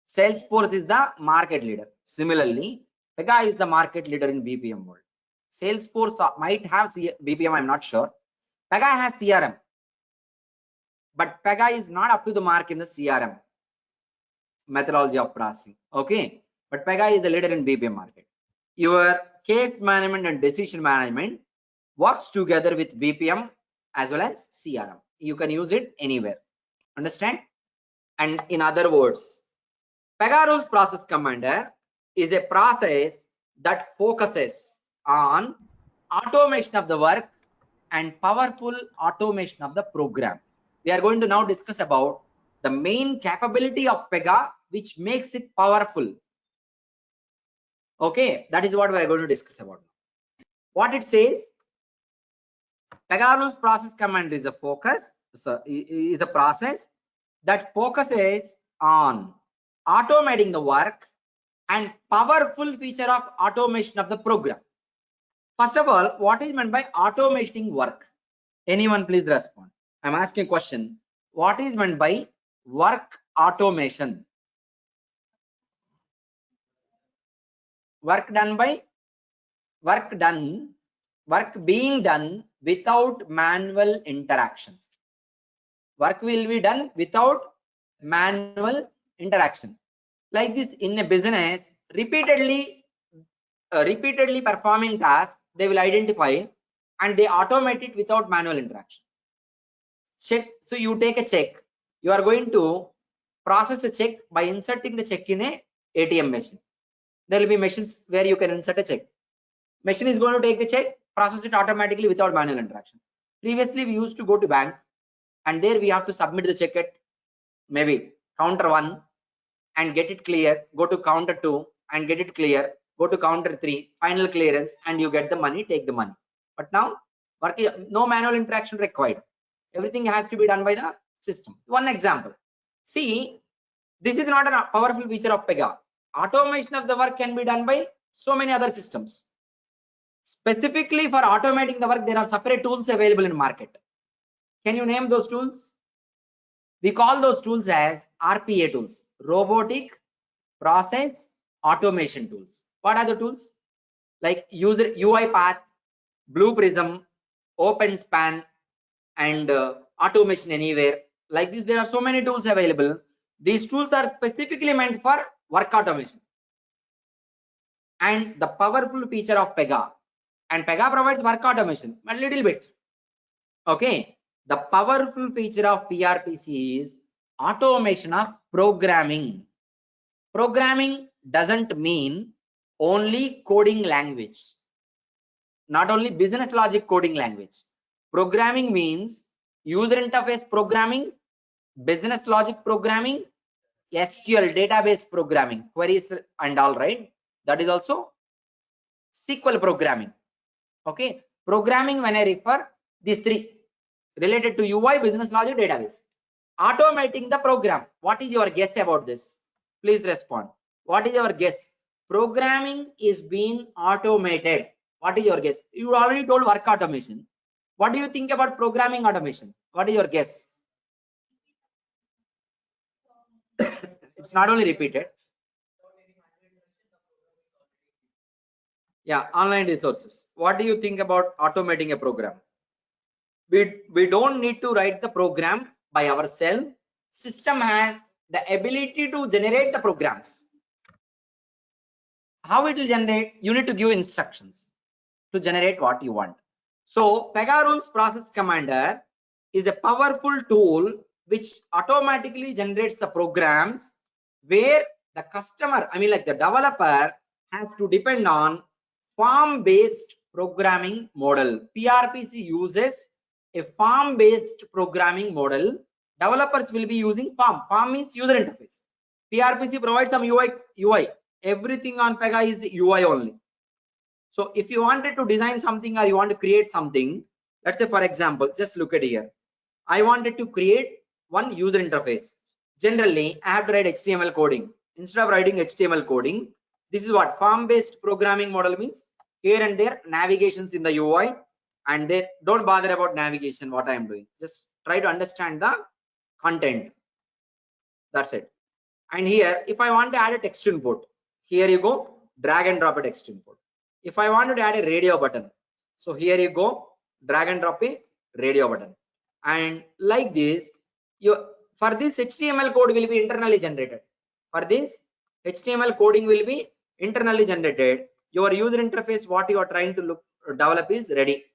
Salesforce is the market leader. Similarly, PEGA is the market leader in BPM world. Salesforce might have BPM, I'm not sure. PEGA has CRM, but PEGA is not up to the mark in the CRM methodology of processing. Okay, but PEGA is the leader in BPM market. Your case management and decision management works together with BPM as well as CRM. You can use it anywhere. Understand? And in other words, PEGA rules process commander is a process that focuses on automation of the work and powerful automation of the program. We are going to now discuss about the main capability of PEGA which makes it powerful. Okay, that is what we are going to discuss about. What it says, PEGA rules process commander is a focus, is a process that focuses on automating the work and powerful feature of automation of the program. First of all, what is meant by automating work? Anyone please respond. I'm asking a question. What is meant by work automation? Work being done without manual interaction. Work will be done without manual interaction. Like this, in a business, repeatedly performing tasks, they will identify and they automate it without manual interaction. Check. So you take a check. You are going to process a check by inserting the check in a ATM machine. There will be machines where you can insert a check. Machine is going to take the check, process it automatically without manual interaction. Previously, we used to go to bank and there we have to submit the check at maybe counter 1 and get it clear, go to counter 2 and get it clear, go to counter 3, final clearance, and you get the money, take the money. But now no manual interaction required. Everything has to be done by the system. One example. See, this is not a powerful feature of PEGA. Automation of the work can be done by so many other systems. Specifically for automating the work, there are separate tools available in market. Can you name those tools? We call those tools as RPA tools, robotic process automation tools. What are the tools? Like user UI path, Blue Prism, OpenSpan, and automation anywhere. Like this, there are so many tools available. These tools are specifically meant for work automation. And the powerful feature of PEGA, and PEGA provides work automation a little bit. Okay, the powerful feature of PRPC is automation of programming. Programming doesn't mean only coding language, not only business logic coding language. Programming means user interface programming, business logic programming, SQL database programming, queries and all, right? That is also SQL programming. Okay, programming, when I refer these three related to UI, business logic, database. Automating the program. What is your guess about this? Please respond. What is your guess? Programming is being automated. What is your guess? You already told work automation. What do you think about programming automation? What is your guess? It's not only repeated. Yeah, online resources. What do you think about automating a program? We don't need to write the program by ourselves. System has the ability to generate the programs. How it will generate? You need to give instructions to generate what you want. So PEGA rules process commander is a powerful tool which automatically generates the programs where the customer, I mean like the developer, has to depend on form-based programming model. PRPC uses a form-based programming model. Developers will be using form. Form means user interface. PRPC provides some UI. Everything on PEGA is UI only. So if you wanted to design something or you want to create something, let's say for example, just look at here. I wanted to create one user interface. Generally, I have to write HTML coding. Instead of writing HTML coding, this is what form-based programming model means. Here and there, navigations in the UI, and they don't bother about navigation, what I am doing. Just try to understand the content. That's it. And here, if I want to add a text input, here you go, drag and drop a text input. If I wanted to add a radio button, so here you go, drag and drop a radio button. And like this, for this HTML code will be internally generated. For this HTML coding will be internally generated. Your user interface, what you are trying to develop is ready.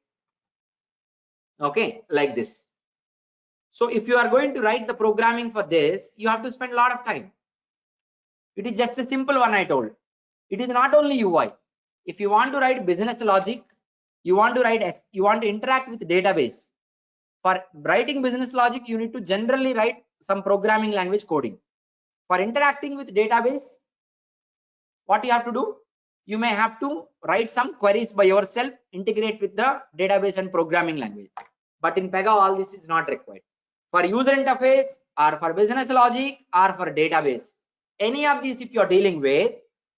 Okay, like this. So if you are going to write the programming for this, you have to spend a lot of time. It is just a simple one I told. It is not only UI. If you want to write business logic, you want to interact with database. For writing business logic, you need to generally write some programming language coding. For interacting with database, what you have to do? You may have to write some queries by yourself, integrate with the database and programming language. But in PEGA, all this is not required. For user interface or for business logic or for database, any of these if you are dealing with,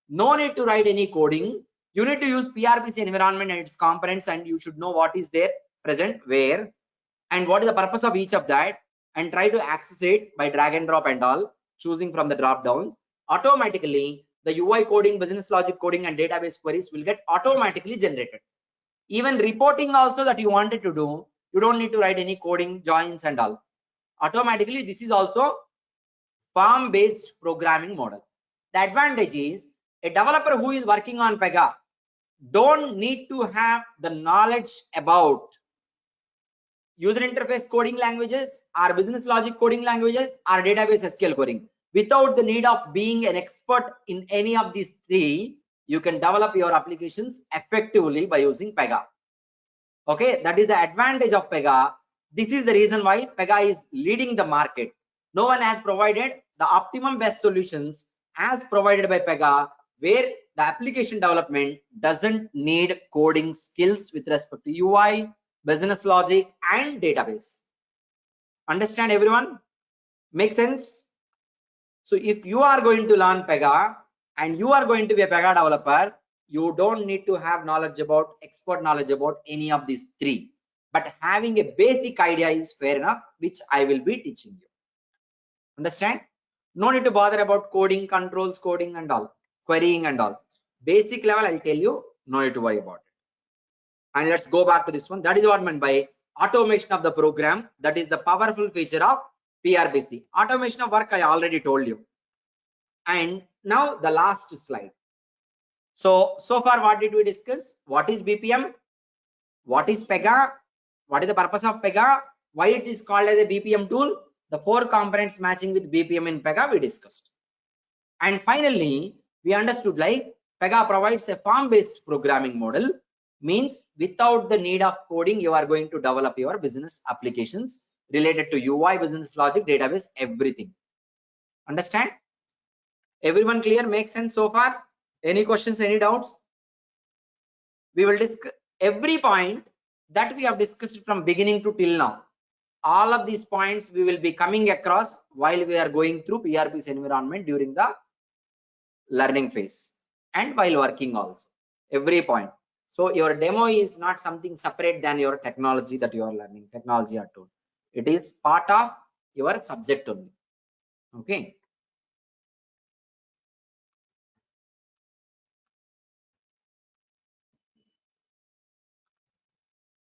no need to write any coding. You need to use PRPC environment and its components, and you should know what is there present where and what is the purpose of each of that, and try to access it by drag and drop and all, choosing from the drop downs. Automatically the UI coding, business logic coding and database queries will get automatically generated. Even reporting also that you wanted to do, you don't need to write any coding, joins and all. Automatically, this is also form-based programming model. The advantage is a developer who is working on PEGA don't need to have the knowledge about user interface coding languages or business logic coding languages or database SQL coding. Without the need of being an expert in any of these three, you can develop your applications effectively by using PEGA. Okay, that is the advantage of PEGA. This is the reason why PEGA is leading the market. No one has provided the optimum best solutions as provided by PEGA, where the application development doesn't need coding skills with respect to UI, business logic, and database. Understand everyone? Make sense? So if you are going to learn PEGA and you are going to be a PEGA developer, you don't need to have expert knowledge about any of these three. But having a basic idea is fair enough, which I will be teaching you. Understand? No need to bother about coding, controls, coding and all, querying and all. Basic level, I'll tell you, no need to worry about it. And let's go back to this one. That is what I meant by automation of the program. That is the powerful feature of PRBC. Automation of work, I already told you. And now the last slide. So far, what did we discuss? What is BPM? What is PEGA? What is the purpose of PEGA? Why it is called as a BPM tool? The 4 components matching with BPM in PEGA we discussed. And finally, we understood like PEGA provides a form-based programming model, means without the need of coding, you are going to develop your business applications related to UI, business logic, database, everything. Understand? Everyone clear? Makes sense so far? Any questions, any doubts? We will discuss every point that we have discussed from beginning to till now. All of these points we will be coming across while we are going through PRB's environment during the learning phase and while working also. Every point. So your demo is not something separate than your technology that you are learning, technology or tool. It is part of your subject only. Okay.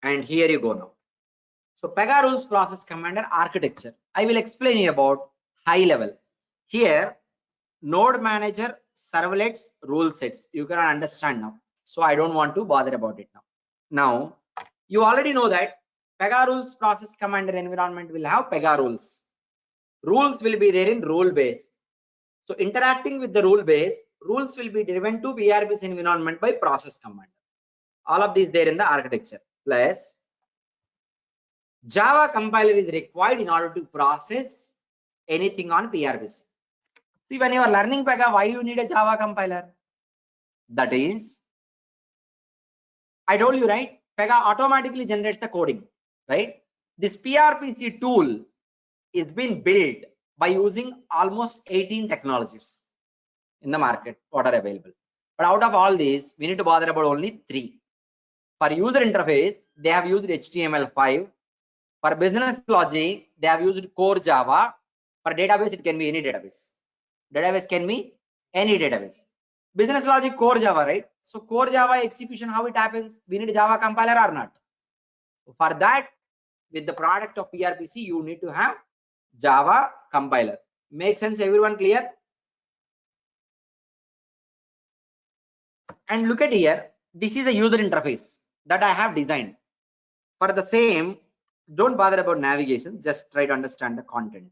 And here you go now. So PEGA rules process commander architecture. I will explain you about high level. Here, node manager, servlets, rule sets. You can understand now. So I don't want to bother about it now. Now, you already know that PEGA rules process commander environment will have PEGA rules. Rules will be there in rule base. So interacting with the rule base, rules will be driven to PRB's environment by process commander. All of these there in the architecture. Plus, Java compiler is required in order to process anything on PRBC. See, when you are learning PEGA, why you need a Java compiler? That is, I told you, right? PEGA automatically generates the coding, right? This PRBC tool is being built by using almost 18 technologies in the market, what are available. But out of all these, we need to bother about only 3. For user interface, they have used HTML5. For business logic, they have used core Java. For database, it can be any database. Database can be any database. Business logic, core Java, right? So core Java execution, how it happens? We need a Java compiler or not? For that, with the product of PRBC, you need to have Java compiler. Make sense? Everyone clear? And look at here. This is a user interface that I have designed. For the same, don't bother about navigation. Just try to understand the content.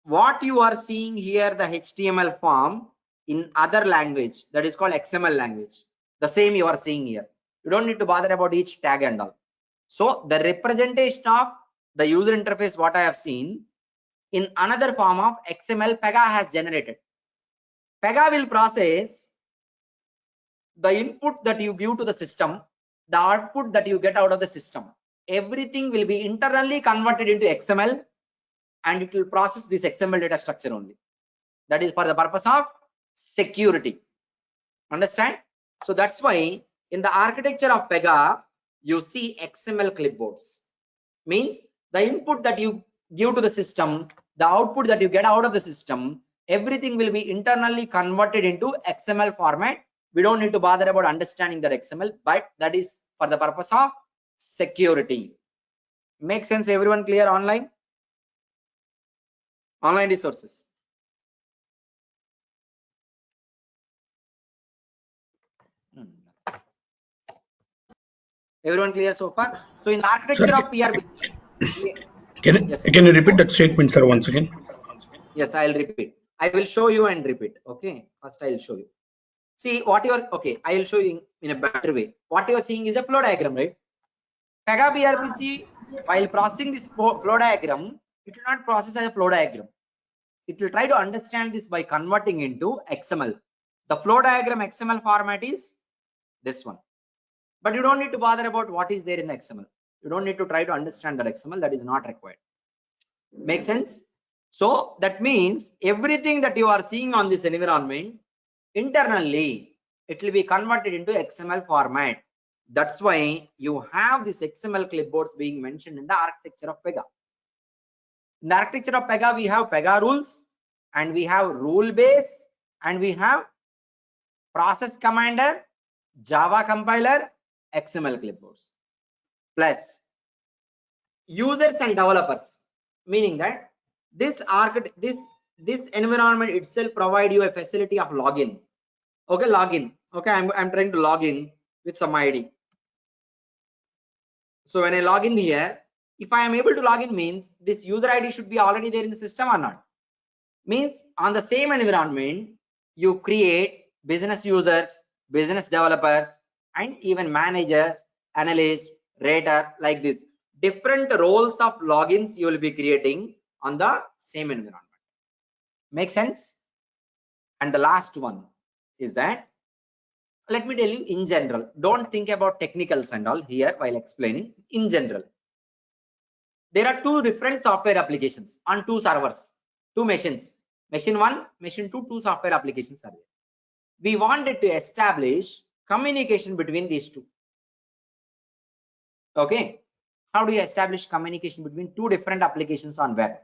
What you are seeing here, the HTML form in other language, that is called XML language. The same you are seeing here. You don't need to bother about each tag and all. So the representation of the user interface, what I have seen in another form of XML, PEGA has generated. PEGA will process the input that you give to the system, the output that you get out of the system. Everything will be internally converted into XML, and it will process this XML data structure only. That is for the purpose of security. Understand? So that's why in the architecture of PEGA, you see XML clipboards. Means the input that you give to the system, the output that you get out of the system, everything will be internally converted into XML format. We don't need to bother about understanding that XML, but that is for the purpose of security. Make sense? Everyone clear online? Online resources. Everyone clear so far? So in the architecture Sir, of PRBC, yes. Can you repeat that statement, sir, once again? Yes, I'll repeat. I will show you and repeat. Okay, first I'll show you. See what you are. Okay, I will show you in a better way. What you are seeing is a flow diagram, right? PEGA BRPC, while processing this flow diagram, it will not process as a flow diagram. It will try to understand this by converting into XML. The flow diagram XML format is this one. But you don't need to bother about what is there in the XML. You don't need to try to understand that XML. That is not required. Make sense? So that means everything that you are seeing on this environment, internally, it will be converted into XML format. That's why you have this XML clipboards being mentioned in the architecture of PEGA. In the architecture of PEGA, we have PEGA rules, and we have rule base, and we have process commander, Java compiler, XML clipboards, plus users and developers, meaning that this environment itself provide you a facility of login. Okay, login. Okay, I'm trying to log in with some ID. So when I log in here, if I am able to log in, means this user ID should be already there in the system or not. Means on the same environment, you create business users, business developers, and even managers, analysts, rater, like this. Different roles of logins you will be creating on the same environment. Make sense? And the last one is that, let me tell you in general, don't think about technicals and all here while explaining. In general, there are two different software applications on two servers, two machines. Machine 1, machine 2, two software applications are there. We wanted to establish communication between these two. Okay, how do you establish communication between two different applications on web?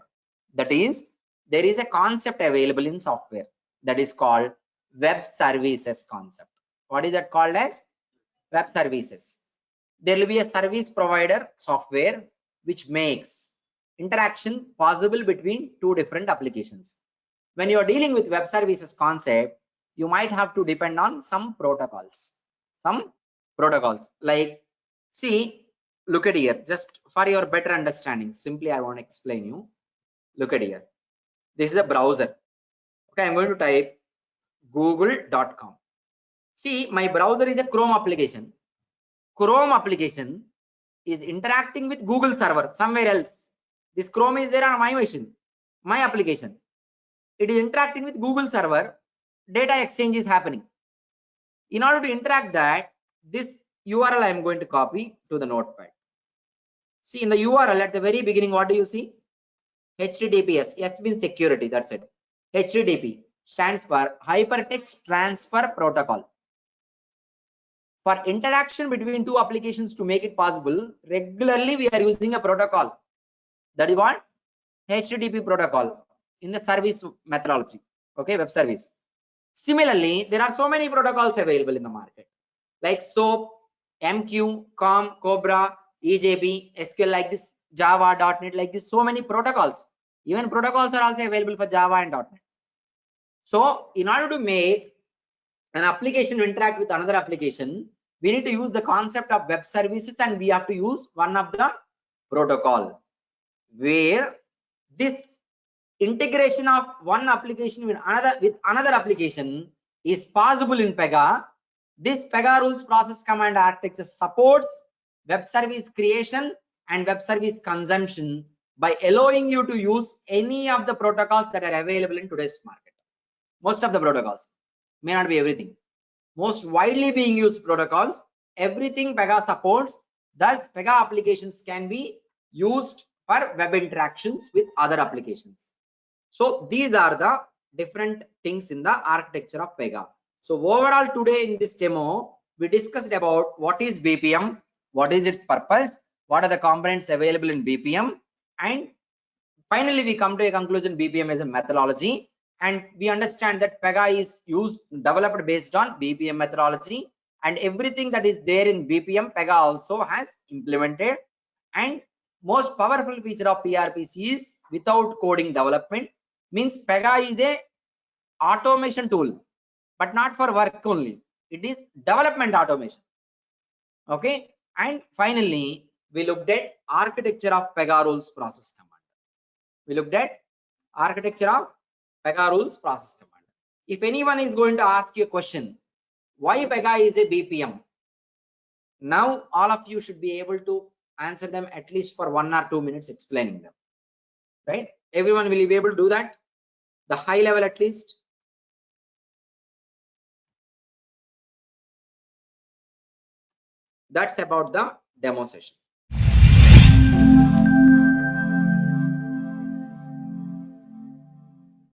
That is, there is a concept available in software that is called web services concept. What is that called as? Web services. There will be a service provider software which makes interaction possible between two different applications. When you are dealing with web services concept, you might have to depend on some protocols. Like, see, look at here, just for your better understanding, simply I want to explain you. Look at here. This is a browser. Okay, I'm going to type google.com. See, my browser is a Chrome application. Chrome application is interacting with Google server somewhere else. This Chrome is there on my machine, my application. It is interacting with Google server. Data exchange is happening. In order to interact that, this URL I am going to copy to the notepad. See, in the URL at the very beginning, what do you see? HTTPS. S means security. That's it. HTTP stands for Hypertext Transfer Protocol. For interaction between two applications to make it possible, regularly we are using a protocol. That is what? HTTP protocol in the service methodology. Okay, web service. Similarly, there are so many protocols available in the market, like SOAP, MQ, COM, Cobra, EJB, SQL, like this, Java, .NET, like this, so many protocols. Even protocols are also available for Java and .NET. So in order to make an application interact with another application, we need to use the concept of web services, and we have to use one of the protocol where this integration of one application with another application is possible in PEGA. This PEGA rules process command architecture supports web service creation and web service consumption by allowing you to use any of the protocols that are available in today's market. Most of the protocols, may not be everything. Most widely being used protocols, everything PEGA supports. Thus, PEGA applications can be used for web interactions with other applications. So these are the different things in the architecture of PEGA. So overall, today in this demo, we discussed about what is BPM, what is its purpose, what are the components available in BPM, and finally we come to a conclusion: BPM is a methodology, and we understand that PEGA is developed based on BPM methodology, and everything that is there in BPM, PEGA also has implemented. And most powerful feature of PRPC is without coding development. Means PEGA is a automation tool, but not for work only. It is development automation. Okay, and finally we looked at architecture of PEGA rules process command. We looked at architecture of PEGA rules process command. If anyone is going to ask you a question, why PEGA is a BPM, now all of you should be able to answer them at least for 1 or 2 minutes explaining them, right? Everyone will be able to do that, the high level at least. That's about the demo session.